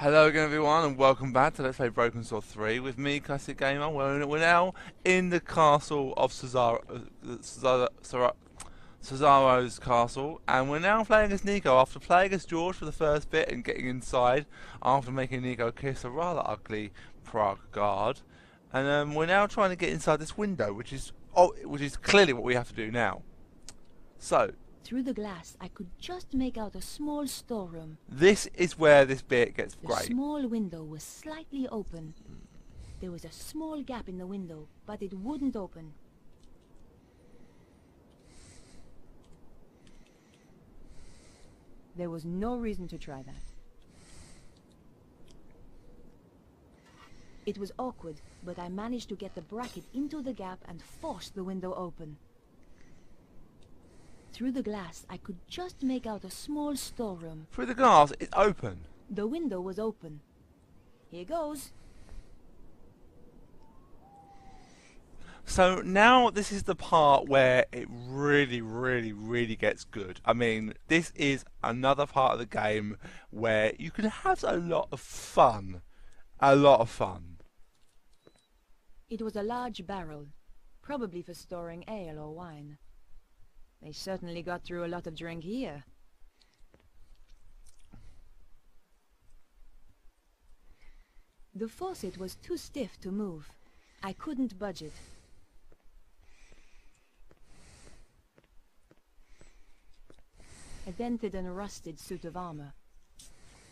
Hello again everyone and welcome back to Let's Play Broken Sword 3 with me, Classic Gamer. We're now in the castle of Cesaro's castle, and we're now playing as Nico after playing as George for the first bit and getting inside after making Nico kiss a rather ugly Prague guard. And we're now trying to get inside this window, which is clearly what we have to do now. So, through the glass, I could just make out a small storeroom. this is where this bit gets The great. small window was slightly open. There was a small gap in the window, but it wouldn't open. There was no reason to try that. It was awkward, but I managed to get the bracket into the gap and force the window open. Through the glass, I could just make out a small storeroom. Through the glass, it's open. The window was open. Here goes. So now this is the part where it really gets good. I mean, this is another part of the game where you can have a lot of fun. A lot of fun. It was a large barrel, probably for storing ale or wine. They certainly got through a lot of drink here. The faucet was too stiff to move. I couldn't budge it. A dented and rusted suit of armor.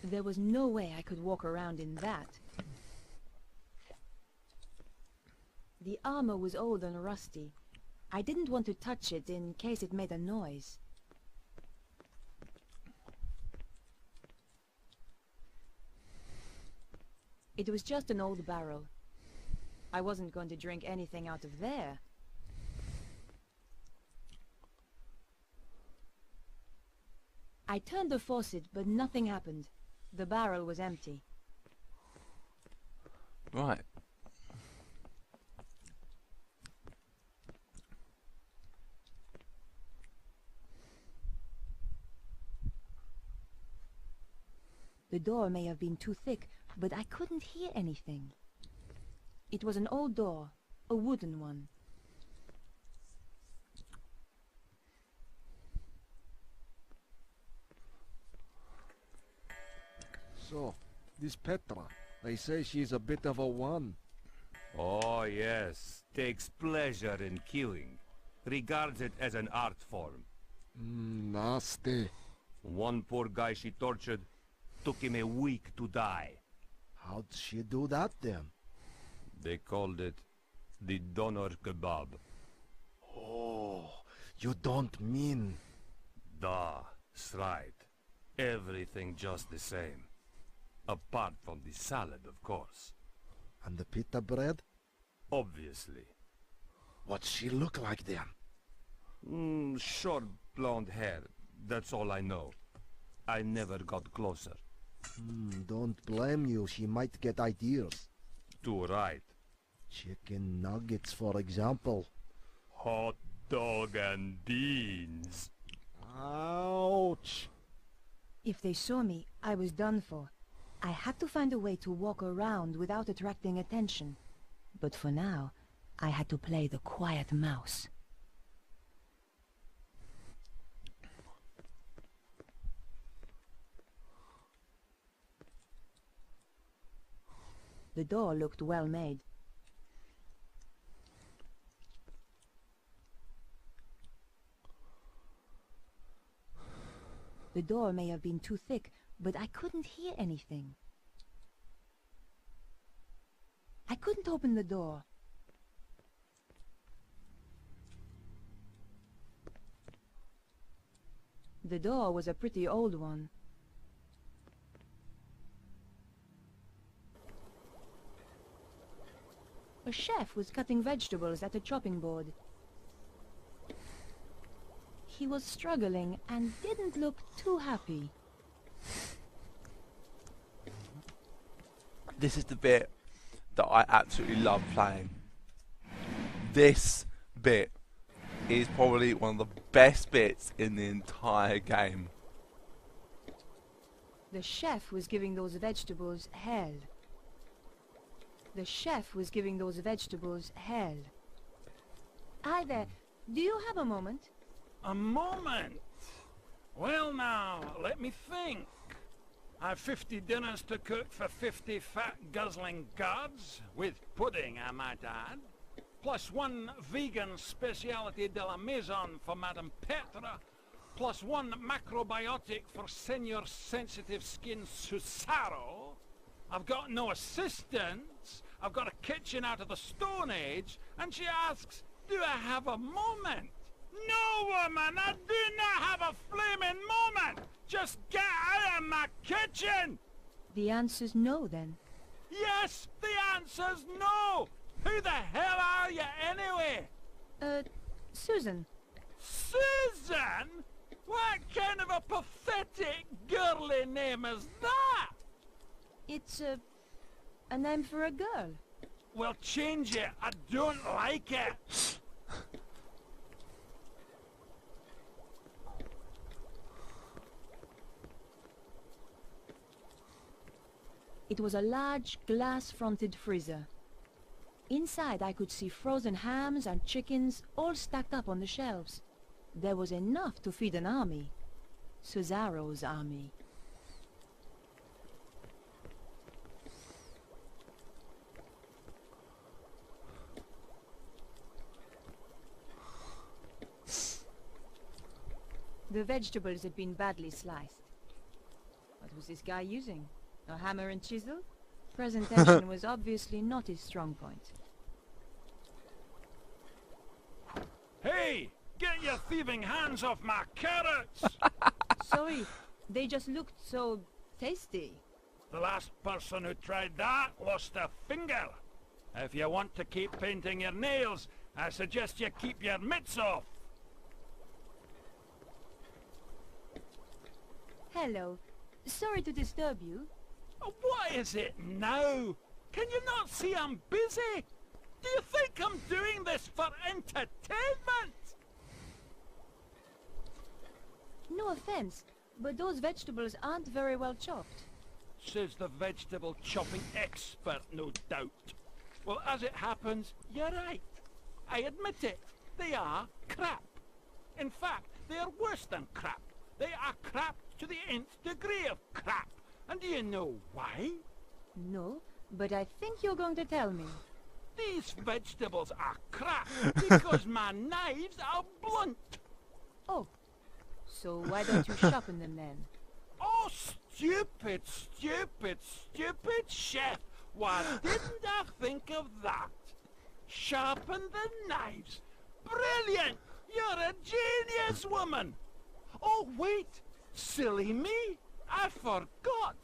There was no way I could walk around in that. The armor was old and rusty. I didn't want to touch it in case it made a noise. It was just an old barrel. I wasn't going to drink anything out of there. I turned the faucet, but nothing happened. The barrel was empty. Right. The door may have been too thick, but I couldn't hear anything. It was an old door, a wooden one. So, this Petra, they say she's a bit of a one. Oh yes, takes pleasure in killing. Regards it as an art form. Nasty. One poor guy she tortured, took him a week to die. How'd she do that then? They called it the doner kebab. Oh, you don't mean... That's right. Everything just the same. Apart from the salad, of course. And the pita bread? Obviously. What's she look like then? Short blonde hair. That's all I know. I never got closer. Don't blame you, she might get ideas. Too right. Chicken nuggets, for example. Hot dog and beans. Ouch! If they saw me, I was done for. I had to find a way to walk around without attracting attention. But for now, I had to play the quiet mouse. The door looked well made. The door may have been too thick, but I couldn't hear anything. I couldn't open the door. The door was a pretty old one. A chef was cutting vegetables at a chopping board. He was struggling and didn't look too happy. This is the bit that I absolutely love playing. This bit is probably one of the best bits in the entire game. The chef was giving those vegetables hell. The chef was giving those vegetables hell. Hi there. Do you have a moment? A moment? Well now, let me think. I've 50 dinners to cook for 50 fat guzzling gods, with pudding I might add, plus one vegan speciality de la maison for Madame Petra, plus one macrobiotic for Senor Sensitive Skin Susaro. I've got no assistants, I've got a kitchen out of the Stone Age, and she asks, do I have a moment? No, woman, I do not have a flaming moment! Just get out of my kitchen! The answer's no, then. Yes, the answer's no! Who the hell are you, anyway? Susan. Susan? What kind of a pathetic, girly name is that? It's a name for a girl. Well, change it. I don't like it. It was a large, glass-fronted freezer. Inside I could see frozen hams and chickens all stacked up on the shelves. There was enough to feed an army. Cesaro's army. The vegetables had been badly sliced. What was this guy using? A hammer and chisel? Presentation was obviously not his strong point. Hey! Get your thieving hands off my carrots! Sorry, they just looked so tasty. The last person who tried that lost a finger. If you want to keep painting your nails, I suggest you keep your mitts off. Hello. Sorry to disturb you. What is it now? Can you not see I'm busy? Do you think I'm doing this for entertainment? No offense, but those vegetables aren't very well chopped. Says the vegetable chopping expert, no doubt. Well, as it happens, you're right. I admit it. They are crap. In fact, they are worse than crap. They are crap to the nth degree of crap. And do you know why? No, but I think you're going to tell me. These vegetables are crap because my knives are blunt. Oh, so why don't you sharpen them then? Oh, stupid, stupid, stupid chef. Why didn't I think of that? Sharpen the knives. Brilliant! You're a genius, woman. Oh, wait. Silly me. I forgot.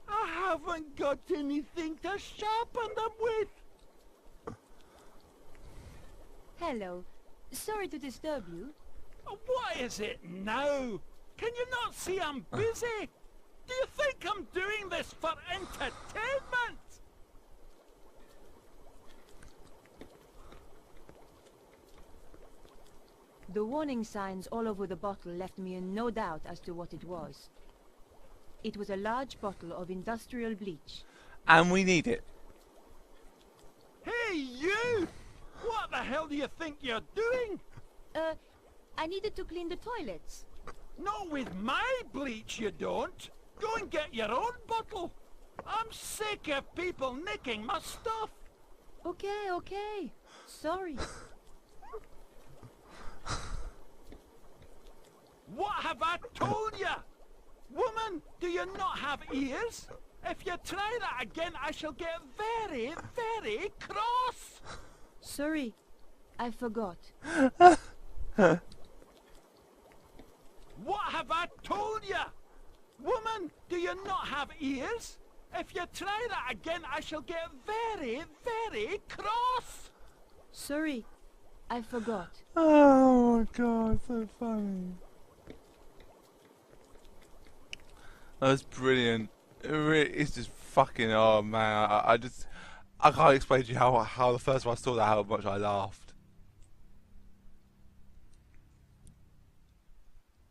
I haven't got anything to sharpen them with. Hello. Sorry to disturb you. What is it now? Can you not see I'm busy? Do you think I'm doing this for entertainment? The warning signs all over the bottle left me in no doubt as to what it was. It was a large bottle of industrial bleach. And we need it. Hey, you! What the hell do you think you're doing? I needed to clean the toilets. Not with my bleach, you don't. Go and get your own bottle. I'm sick of people nicking my stuff. Okay, okay. Sorry. What have I told you? Woman, do you not have ears? If you try that again, I shall get very, very cross. Sorry. I forgot. What have I told you? Woman, do you not have ears? If you try that again, I shall get very, very cross. Sorry. I forgot. Oh my god, so funny. That was brilliant. It's just fucking, oh man, I can't explain to you how the first time I saw that, how much I laughed.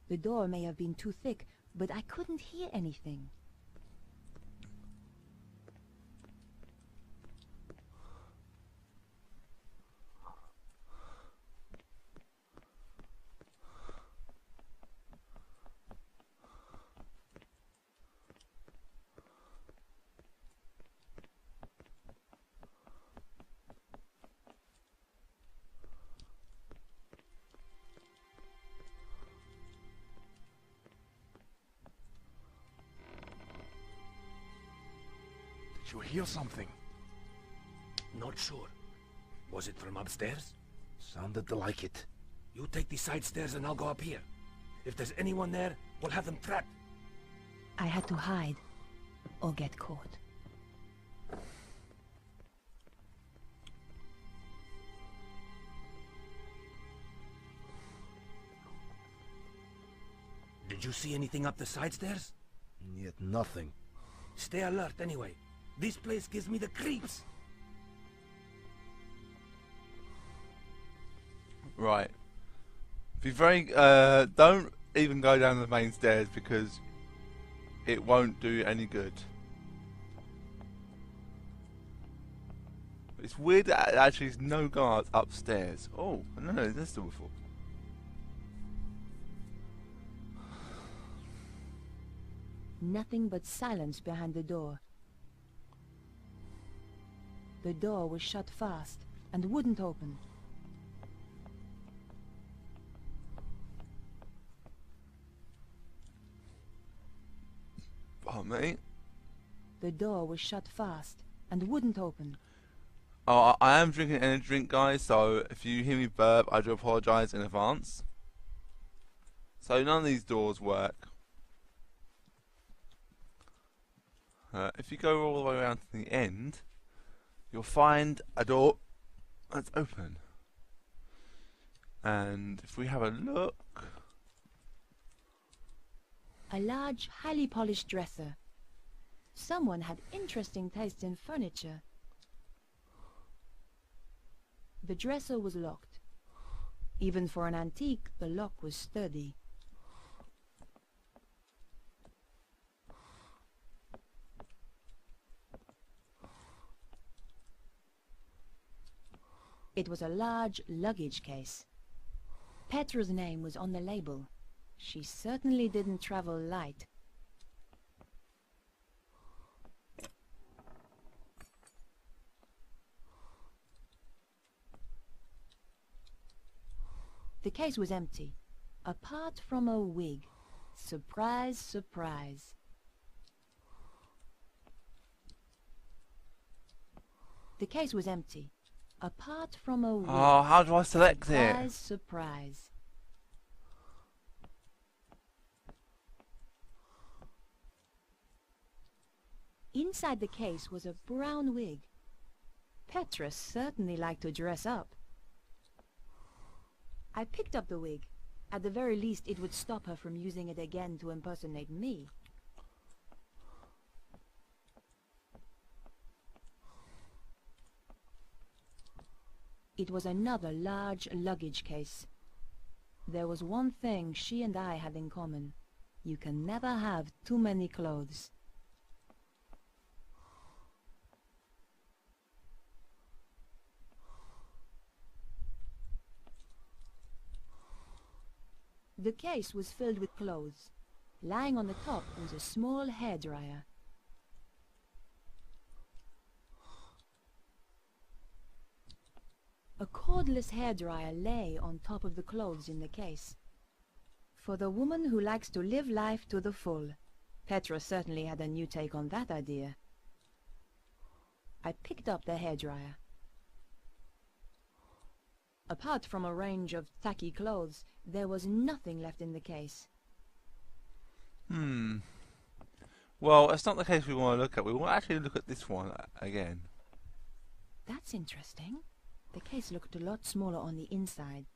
The door may have been too thick, but I couldn't hear anything. Did you hear something? Not sure. Was it from upstairs? Sounded like it. You take the side stairs and I'll go up here. If there's anyone there, we'll have them trapped. I had to hide, or get caught. Did you see anything up the side stairs? Yet nothing. Stay alert anyway. This place gives me the creeps. Right. Be very, don't even go down the main stairs because it won't do any good. It's weird that actually there's no guards upstairs. Oh, no, there's still before. Nothing but silence behind the door. The door was shut fast and wouldn't open. Oh, mate. The door was shut fast and wouldn't open. Oh, I am drinking an energy drink, guys, so if you hear me burp, I do apologise in advance. So none of these doors work. If you go all the way around to the end, you'll find a door that's open. And if we have a look... A large, highly polished dresser. Someone had interesting taste in furniture. The dresser was locked. Even for an antique, the lock was sturdy. It was a large luggage case. Petra's name was on the label. She certainly didn't travel light. The case was empty, apart from a wig. Surprise, surprise. The case was empty, apart from a wig. Oh, how do I select it? Surprise, surprise. Inside the case was a brown wig. Petra certainly liked to dress up. I picked up the wig. At the very least, it would stop her from using it again to impersonate me. It was another large luggage case. There was one thing she and I had in common. You can never have too many clothes. The case was filled with clothes. Lying on the top was a small hairdryer. A cordless hairdryer lay on top of the clothes in the case. For the woman who likes to live life to the full, Petra certainly had a new take on that idea. I picked up the hairdryer. Apart from a range of tacky clothes, there was nothing left in the case. Well, that's not the case we want to look at. We want to actually look at this one again. That's interesting. The case looked a lot smaller on the inside.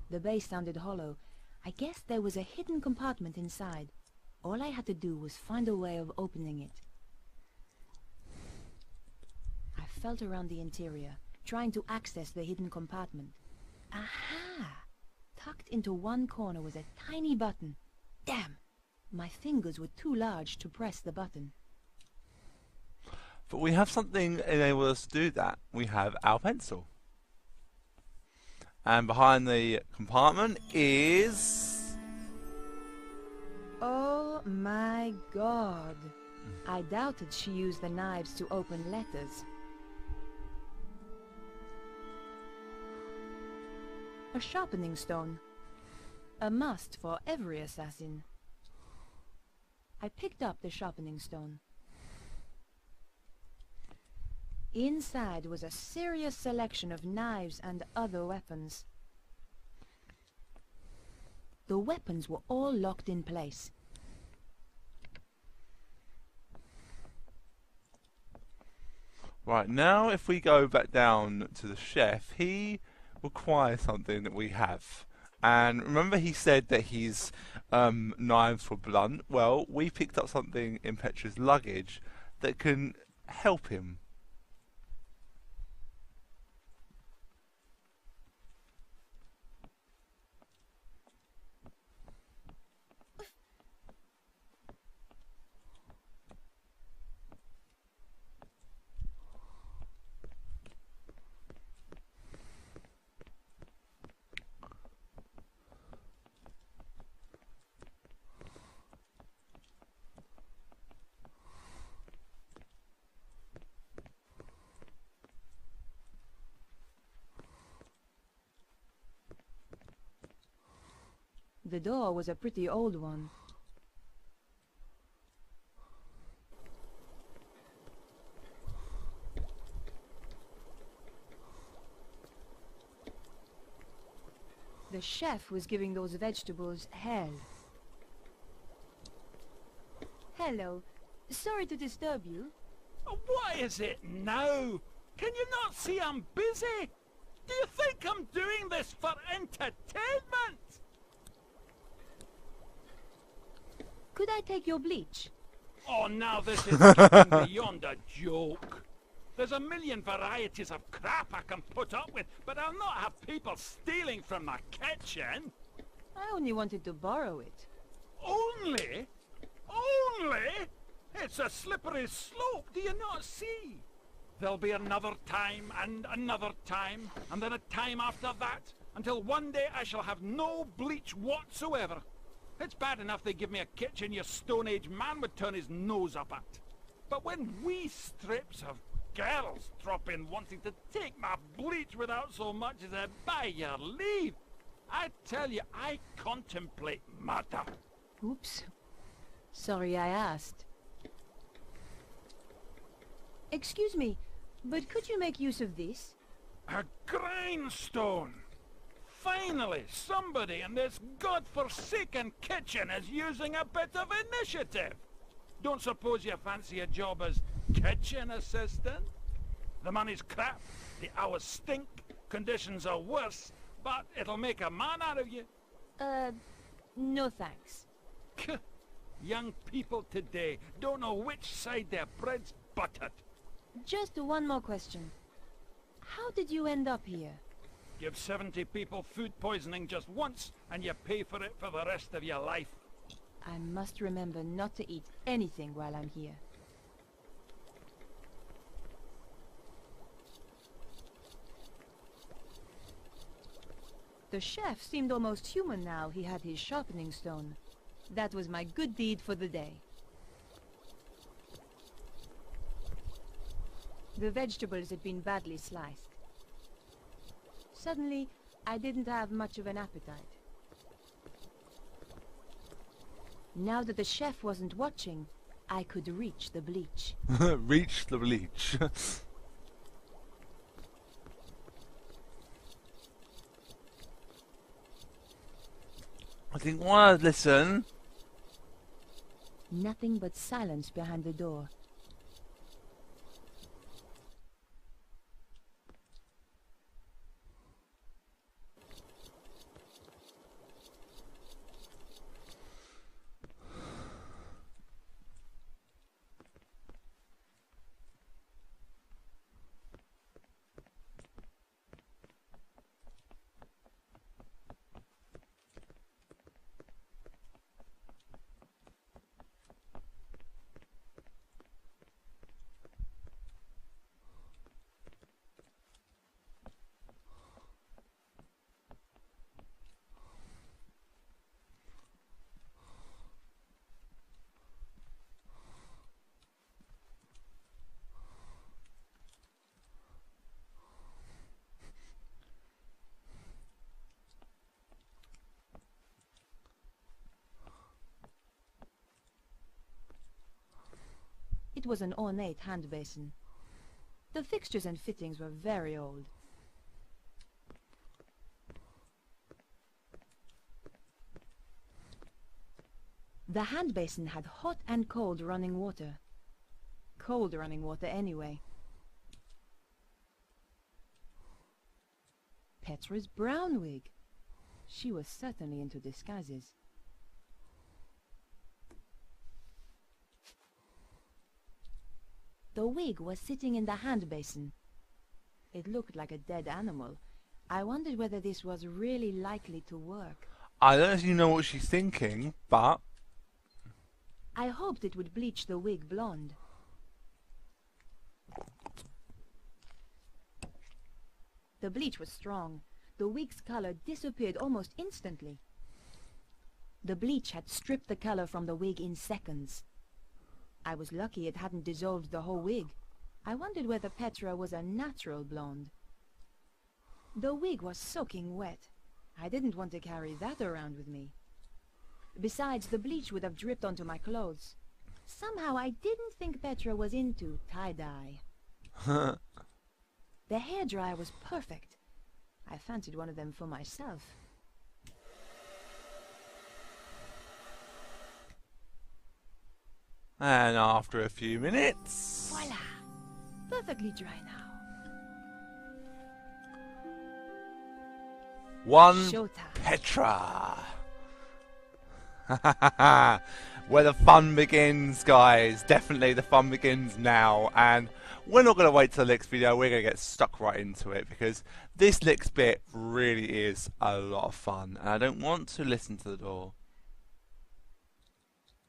The base sounded hollow. I guess there was a hidden compartment inside. All I had to do was find a way of opening it. I felt around the interior, trying to access the hidden compartment. Aha! Tucked into one corner was a tiny button. Damn! My fingers were too large to press the button. But we have something to enable us to do that. We have our pencil. And behind the compartment is... Oh my god! I doubted she used the knives to open letters. A sharpening stone. A must for every assassin. I picked up the sharpening stone. Inside was a serious selection of knives and other weapons. The weapons were all locked in place. Right, now if we go back down to the chef, he requires something that we have. And remember he said that his knives were blunt? Well, we picked up something in Petra's luggage that can help him. The door was a pretty old one. The chef was giving those vegetables hell. Hello. Sorry to disturb you. What is it now? Can you not see I'm busy? Do you think I'm doing this for entertainment? Could I take your bleach? Oh, now this is getting beyond a joke. There's a million varieties of crap I can put up with, but I'll not have people stealing from my kitchen. I only wanted to borrow it. Only? Only? It's a slippery slope, do you not see? There'll be another time, and then a time after that, until one day I shall have no bleach whatsoever. It's bad enough they give me a kitchen your Stone Age man would turn his nose up at. But when wee strips of girls drop in wanting to take my bleach without so much as a by your leave, I tell you, I contemplate murder. Oops. Sorry I asked. Excuse me, but could you make use of this? A grindstone! Finally, somebody in this godforsaken kitchen is using a bit of initiative. Don't suppose you fancy a job as kitchen assistant? The money's crap, the hours stink, conditions are worse, but it'll make a man out of you. No thanks. Young people today don't know which side their bread's buttered. Just one more question. How did you end up here? Give 70 people food poisoning just once, and you pay for it for the rest of your life. I must remember not to eat anything while I'm here. The chef seemed almost human now he had his sharpening stone. That was my good deed for the day. The vegetables had been badly sliced. Suddenly, I didn't have much of an appetite. Now that the chef wasn't watching, I could reach the bleach. Reach the bleach. I didn't want to listen. Nothing but silence behind the door. It was an ornate hand basin. The fixtures and fittings were very old. The hand basin had hot and cold running water. Cold running water anyway. Petra's brown wig. She was certainly into disguises. The wig was sitting in the hand basin. It looked like a dead animal. I wondered whether this was really likely to work. I don't actually know what she's thinking, but... I hoped it would bleach the wig blonde. The bleach was strong. The wig's color disappeared almost instantly. The bleach had stripped the color from the wig in seconds. I was lucky it hadn't dissolved the whole wig. I wondered whether Petra was a natural blonde. The wig was soaking wet. I didn't want to carry that around with me. Besides, the bleach would have dripped onto my clothes. Somehow I didn't think Petra was into tie-dye. The hairdryer was perfect. I fancied one of them for myself. And after a few minutes... Voila! Perfectly dry now. One Showtime. Petra! Where the fun begins, guys. Definitely the fun begins now. And we're not going to wait till the next video. We're going to get stuck right into it, because this next bit really is a lot of fun. And I don't want to listen to the door.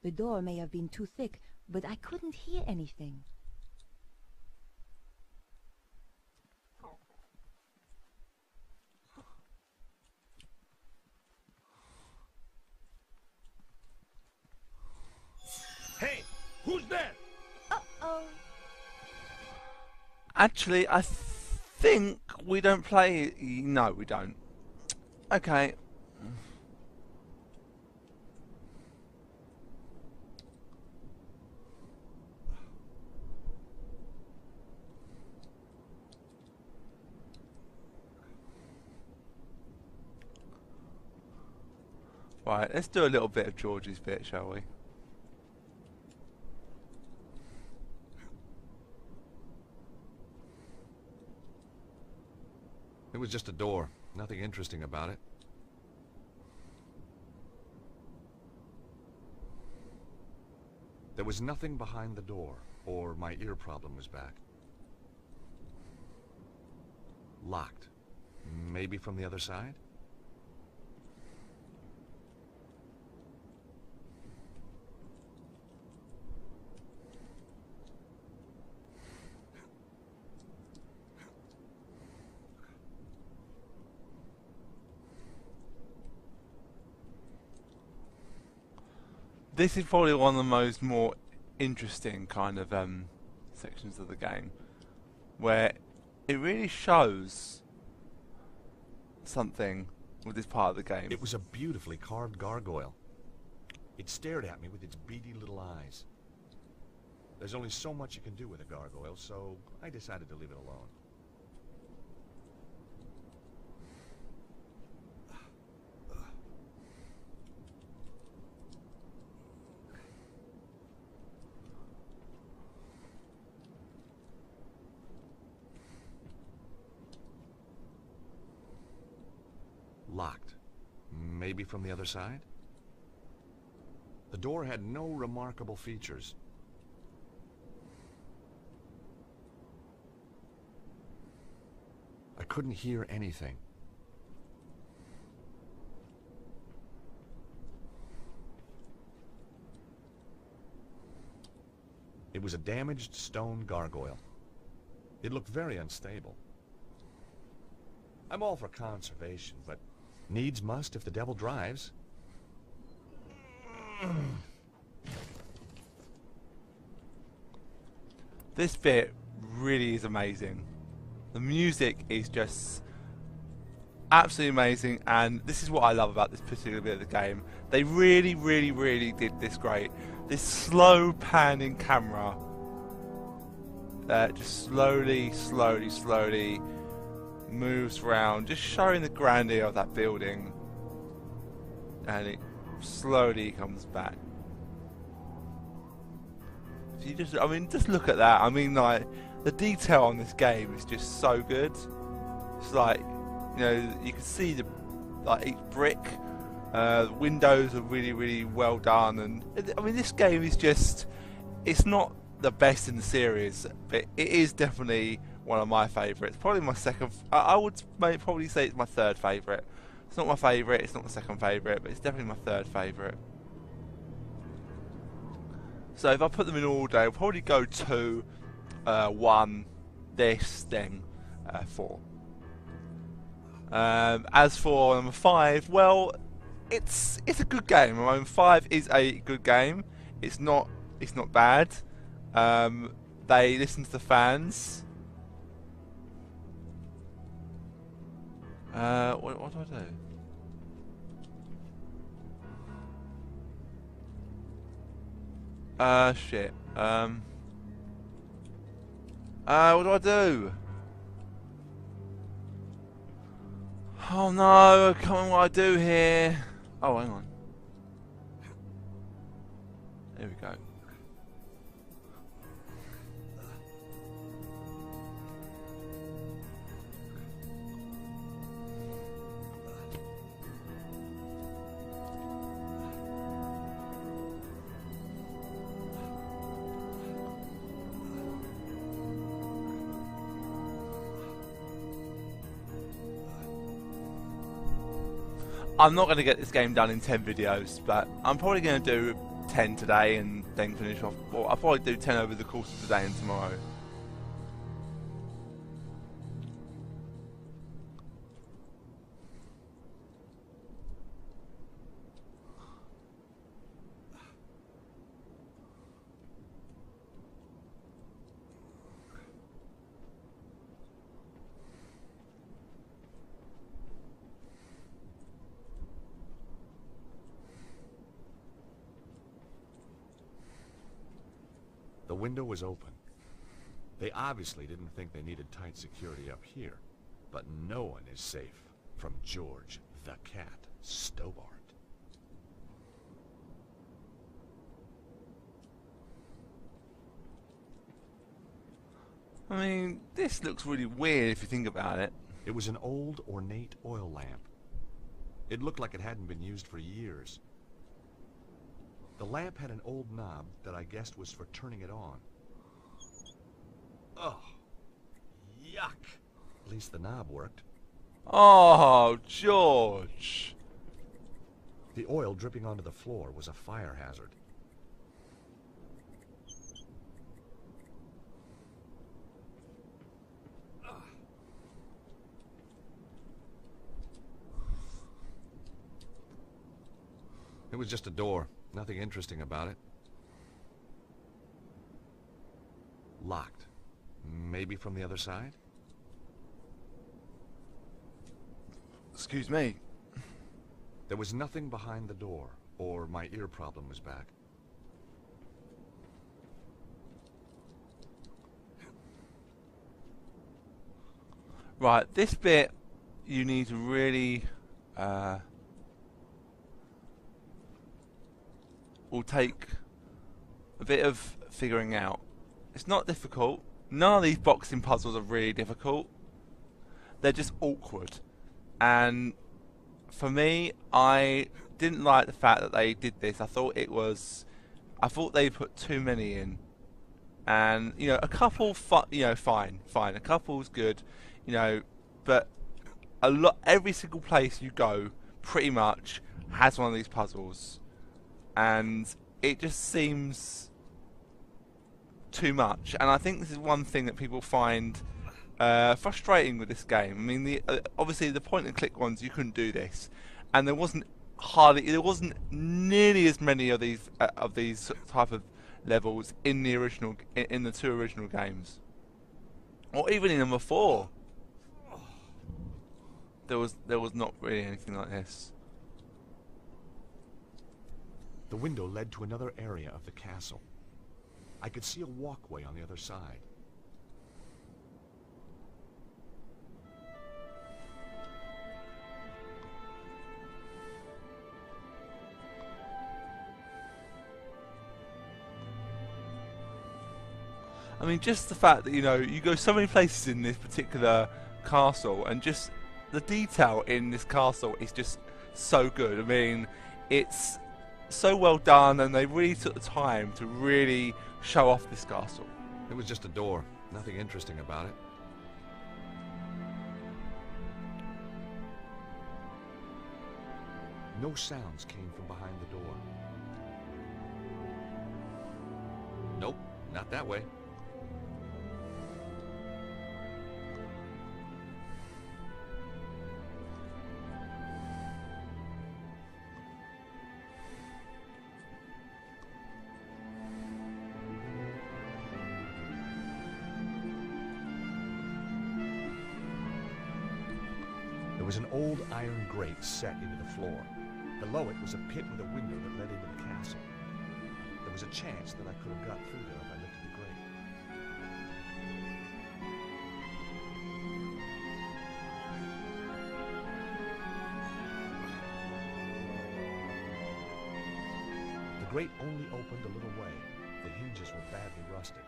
The door may have been too thick, but I couldn't hear anything. Hey, who's there? Uh-oh. Actually, I think we don't play... No, we don't. Okay. Right, let's do a little bit of George's bit, shall we? It was just a door. Nothing interesting about it. There was nothing behind the door, or my ear problem was back. Locked. Maybe from the other side? This is probably one of the more interesting kind of sections of the game, where it really shows something with this part of the game. It was a beautifully carved gargoyle. It stared at me with its beady little eyes. There's only so much you can do with a gargoyle, so I decided to leave it alone. Locked. Maybe from the other side? The door had no remarkable features. I couldn't hear anything. It was a damaged stone gargoyle. It looked very unstable. I'm all for conservation, but needs must if the devil drives. This bit really is amazing. The music is just absolutely amazing, and this is what I love about this particular bit of the game. They really did this great. This slow panning camera that just slowly, slowly, slowly moves around, just showing the grandeur of that building, and it slowly comes back. If you just, I mean, just look at that. I mean, like, the detail on this game is just so good. It's like, you know, you can see the, like, each brick. The windows are really, really well done, and I mean, this game is just, it's not the best in the series, but it is definitely one of my favourites. Probably my second. I would probably say it's my third favourite. It's not my favourite. It's not my second favourite, but it's definitely my third favourite. So if I put them in order, I'll probably go 2, 1, this, then 4. As for number 5, well, it's a good game. I mean, 5 is a good game. It's not bad. They listen to the fans. What do I do? Shit. What do I do? Oh no, come on, what do I do here? Oh, hang on. There we go. I'm not going to get this game done in 10 videos, but I'm probably going to do 10 today and then finish off. Well, I'll probably do 10 over the course of today and tomorrow. The window was open. They obviously didn't think they needed tight security up here. But no one is safe from George the Cat Stobbart. I mean, this looks really weird if you think about it. It was an old, ornate oil lamp. It looked like it hadn't been used for years. The lamp had an old knob that I guessed was for turning it on. Oh, yuck. At least the knob worked. Oh, George. The oil dripping onto the floor was a fire hazard. It was just a door. Nothing interesting about it. Locked. Maybe from the other side? Excuse me. There was nothing behind the door, or my ear problem was back. Right, this bit you need to really will take a bit of figuring out. It's not difficult. None of these boxing puzzles are really difficult. They're just awkward. And for me, I didn't like the fact that they did this. I thought they put too many in. And, you know, a couple, fine. A couple's good, you know, but every single place you go, pretty much, has one of these puzzles. And it just seems too much. And I think this is one thing that people find frustrating with this game. I mean, obviously the point and click ones, you couldn't do this, and there wasn't nearly as many of these type of levels in the 2 original games, or even in number 4. There was not really anything like this. The window led to another area of the castle. I could see a walkway on the other side. I mean, just the fact that, you know, you go so many places in this particular castle, and just the detail in this castle is just so good. I mean, it's so well done, and they really took the time to really show off this castle. It was just a door. Nothing interesting about it. No sounds came from behind the door. Nope, not that way. There was an old iron grate set into the floor. Below it was a pit with a window that led into the castle. There was a chance that I could have got through there if I lifted the grate. The grate only opened a little way. The hinges were badly rusted.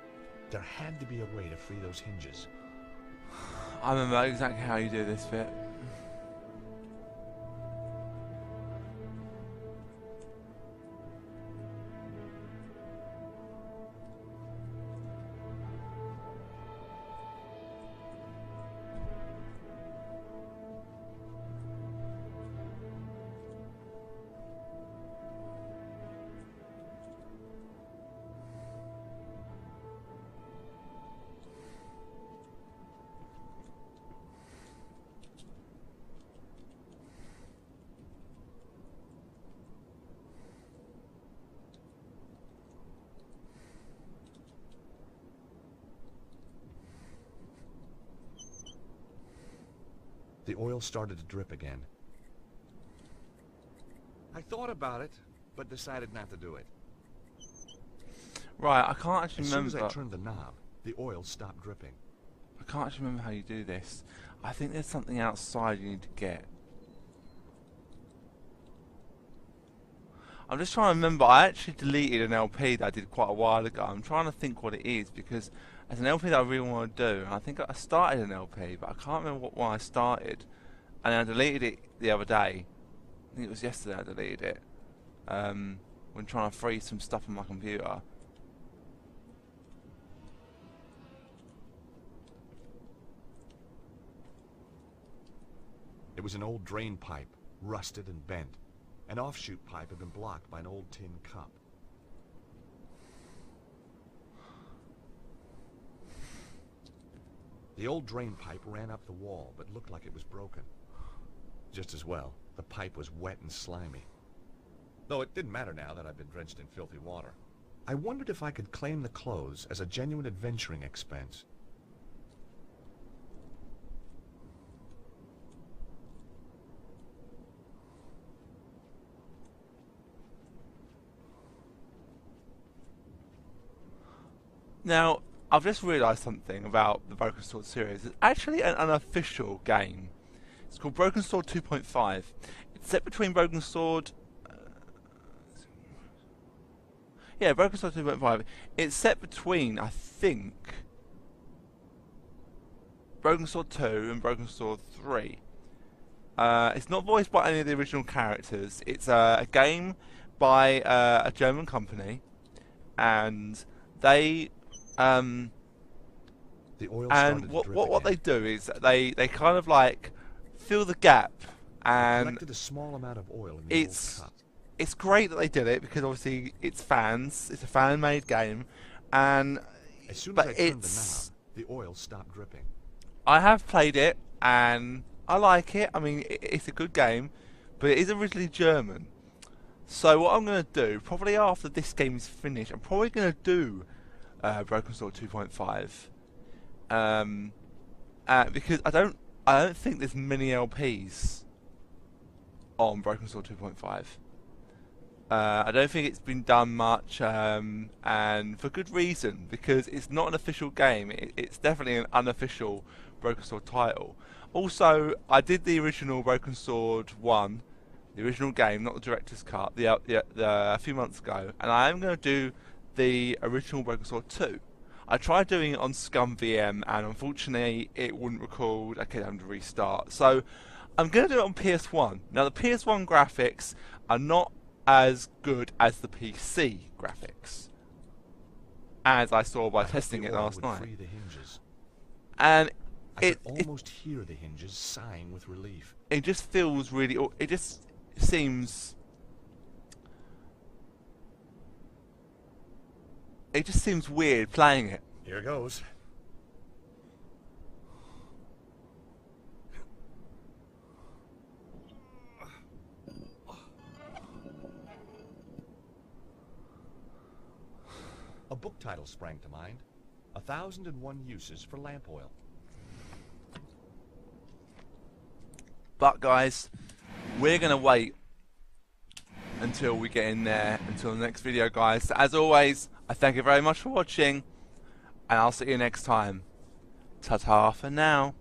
There had to be a way to free those hinges. I remember exactly how you do this bit. The oil started to drip again. I thought about it, but decided not to do it. Right, I can't actually As soon remember. as I turned the knob, the oil stopped dripping. I can't actually remember how you do this. I think there's something outside you need to get. I'm just trying to remember. I actually deleted an LP that I did quite a while ago. I'm trying to think what it is, because it's an LP that I really want to do. And I think I started an LP, but I can't remember what one I started. And I deleted it the other day. I think it was yesterday I deleted it. When trying to free some stuff on my computer. It was an old drain pipe, rusted and bent. An offshoot pipe had been blocked by an old tin cup. The old drain pipe ran up the wall, but looked like it was broken. Just as well, the pipe was wet and slimy. Though it didn't matter now that I'd been drenched in filthy water. I wondered if I could claim the clothes as a genuine adventuring expense. Now, I've just realised something about the Broken Sword series. It's actually an unofficial game. It's called Broken Sword 2.5. It's set between Broken Sword... yeah, Broken Sword 2.5. It's set between, I think, Broken Sword 2 and Broken Sword 3. It's not voiced by any of the original characters. It's a game by a German company, and they... The oil started to drip what they again. do is they kind of like fill the gap, I and collected a small amount of oil in the old cup. it's great that they did it, because obviously it's fans, it's a fan-made game, and As soon as but I turned the knob, it's the oil stopped dripping. I have played it and I like it. I mean, it's a good game, but it is originally German. So what I'm going to do, probably after this game is finished, I'm probably going to do Broken Sword 2.5, because I don't think there's many LPs on Broken Sword 2.5. I don't think it's been done much, and for good reason, because it's not an official game. It's definitely an unofficial Broken Sword title. Also, I did the original Broken Sword 1, the original game, not the director's cut, a few months ago, and I am going to do the original Broken Sword 2. I tried doing it on Scum VM, and unfortunately it wouldn't record. I kept having to restart. So I'm going to do it on PS1. Now the PS1 graphics are not as good as the PC graphics, as I saw by testing it last night. Free the hinges. And I could almost hear the hinges sighing with relief. It just feels really. It just seems. It just seems weird playing it. Here goes. A book title sprang to mind. 1,001 Uses for Lamp Oil. But guys, we're going to wait until we get in there, until the next video, guys. So as always, I thank you very much for watching, and I'll see you next time. Ta-ta for now.